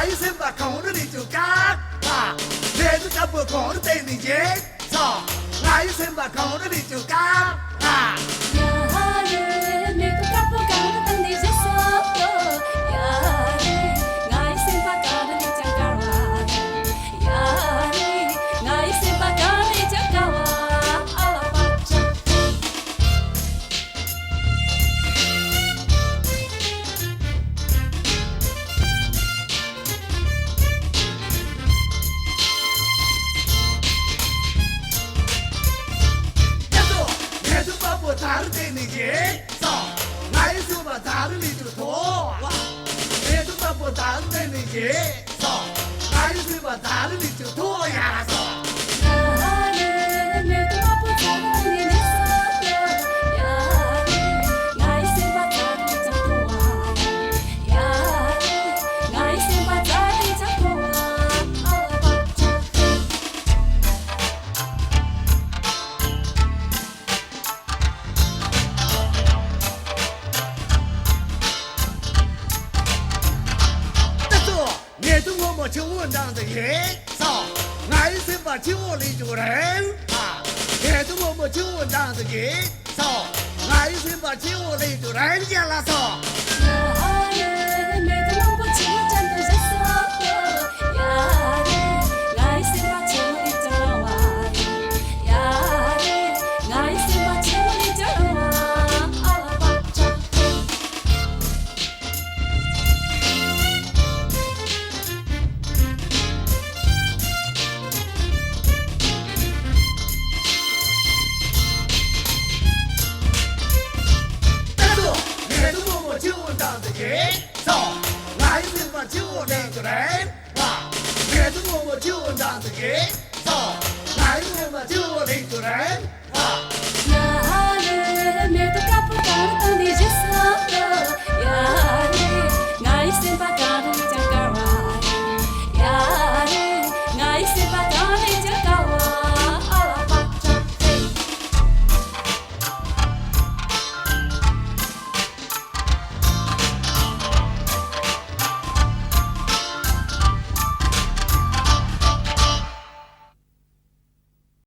나이 생바 거울이 줄까 내도 잡고 거울 때는 예서 나이 생바 거울이 줄까 야래 내도 갚고 가는 데 있었어 야래 나이 생바 가는 데 잠깐와 야래 나이 생바 가는 데 잠깐와 알아봤자 내도 바보 다른 때는 예서 나이 생바 다른 이들 도와 내도 바보 다른 때는 예서 나이 생바 다른 이들 도야서 야래 내도 갚고 가는 데 있었어 야래 나이 생바 가는 데 잠깐와 야래 나이 생바 가는 데 잠깐와 알아봤자 내도 뭐뭐 좋은 당도 예서 나이 생바 지원이 주래 내도 뭐뭐 좋은 당도 예서 나이 생바 지원이 주래 잘라서 야래 내도 한번 지금 잔도 잤어 야래 나이 생바 지원이 들어와 야래 나이 생바 지원이 들어와 알아봤자 내도 뭐뭐 좋은 당도 예서 나이 생바 지원이 주래 내도 뭐뭐 좋은 당도 예서 나이 생바 지원이 주래